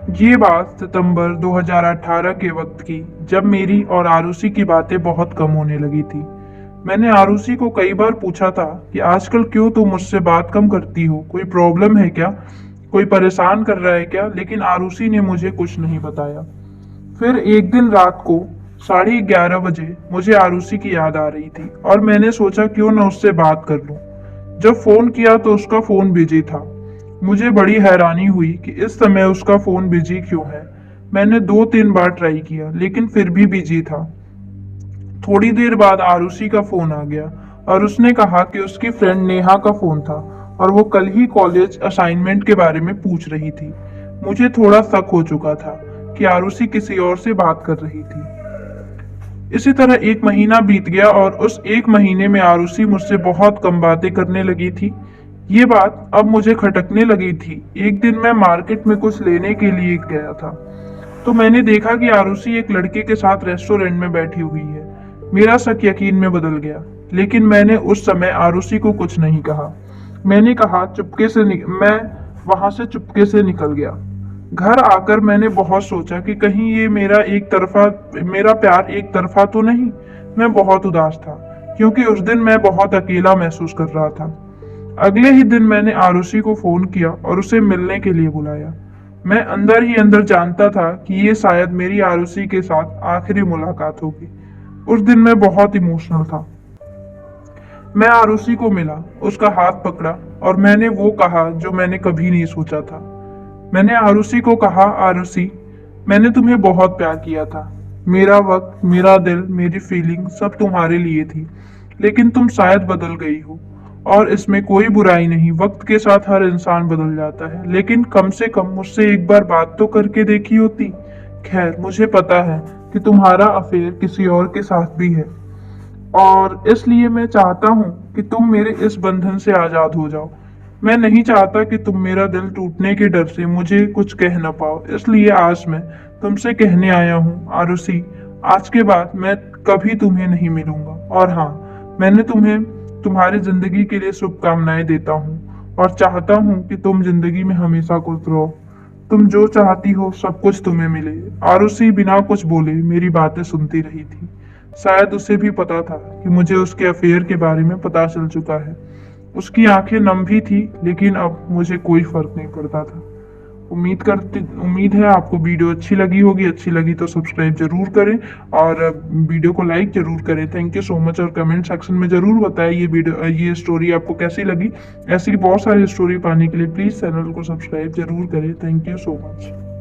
ये बात सितंबर 2018 के वक्त की, जब मेरी और आरुषि की बातें बहुत कम होने लगी थी। मैंने आरुषि को कई बार पूछा था कि आजकल क्यों तुम मुझसे बात कम करती हो, कोई प्रॉब्लम है क्या, कोई परेशान कर रहा है क्या, लेकिन आरुषि ने मुझे कुछ नहीं बताया। फिर एक दिन रात को 11:30 बजे मुझे आरुषि की याद आ रही थी और मैंने सोचा क्यों न उससे बात कर लूं। जब फोन किया तो उसका फोन बिजी था। मुझे बड़ी हैरानी हुई कि इस समय उसका फोन बिजी क्यों है। मैंने 2-3 बार ट्राई किया लेकिन फिर भी बिजी था। थोड़ी देर बाद आरुषि का फोन आ गया और उसने कहा कि उसकी फ्रेंड नेहा का फोन था और वो कल ही कॉलेज असाइनमेंट के बारे में पूछ रही थी। मुझे थोड़ा शक हो चुका था कि आरुषि किसी और से बात कर रही थी। इसी तरह एक महीना बीत गया और उस एक महीने में आरुषि मुझसे बहुत कम बातें करने लगी थी। ये बात अब मुझे खटकने लगी थी। एक दिन मैं मार्केट में कुछ लेने के लिए गया था तो मैंने देखा कि आरुषि एक लड़के के साथ रेस्टोरेंट में बैठी हुई है। मेरा शक यकीन में बदल गया, लेकिन मैंने उस समय आरुषि को कुछ नहीं कहा। मैंने कहा मैं वहां से चुपके से निकल गया। घर आकर मैंने बहुत सोचा कि कहीं ये मेरा प्यार एक तरफा तो नहीं। मैं बहुत उदास था क्योंकि उस दिन मैं बहुत अकेला महसूस कर रहा था। अगले ही दिन मैंने आरुषि को फोन किया और उसे मिलने के लिए बुलाया। मैं अंदर ही अंदर जानता था कि ये शायद मेरी आरुषि के साथ आखिरी मुलाकात होगी। उस दिन मैं बहुत इमोशनल था। मैं आरुषि को मिला, उसका हाथ पकड़ा और मैंने वो कहा जो मैंने कभी नहीं सोचा था। मैंने आरुषि को कहा, आरुषि, मैंने तुम्हें बहुत प्यार किया था। मेरा वक्त, मेरा दिल, मेरी फीलिंग सब तुम्हारे लिए थी। लेकिन तुम शायद बदल गई हो और इसमें कोई बुराई नहीं। वक्त के साथ हर इंसान बदल जाता है, लेकिन कम से कम मुझसे एक बार बात तो करके देखी होती। खैर, मुझे पता है कि तुम्हारा अफेयर किसी और के साथ भी है और इसलिए मैं चाहता हूँ कि तुम मेरे इस बंधन से आजाद हो जाओ। मैं नहीं चाहता कि तुम मेरा दिल टूटने के डर से मुझे कुछ कह न पाओ। इसलिए आज मैं तुमसे कहने आया हूँ, आरुषि, आज के बाद मैं कभी तुम्हें नहीं मिलूंगा। और हाँ, मैंने तुम्हें तुम्हारी जिंदगी के लिए शुभकामनाएं देता हूँ और चाहता हूँ कि तुम जिंदगी में हमेशा खुश रहो। तुम जो चाहती हो सब कुछ तुम्हें मिले। आरुषि बिना कुछ बोले मेरी बातें सुनती रही थी। शायद उसे भी पता था कि मुझे उसके अफेयर के बारे में पता चल चुका है। उसकी आंखें नम भी थी, लेकिन अब मुझे कोई फर्क नहीं पड़ता था। उम्मीद है आपको वीडियो अच्छी लगी होगी। अच्छी लगी तो सब्सक्राइब जरूर करें और वीडियो को लाइक जरूर करें। Thank you so much. और कमेंट सेक्शन में जरूर बताएं ये स्टोरी आपको कैसी लगी। ऐसी बहुत सारी स्टोरी पाने के लिए प्लीज चैनल को सब्सक्राइब जरूर करें। Thank you so much.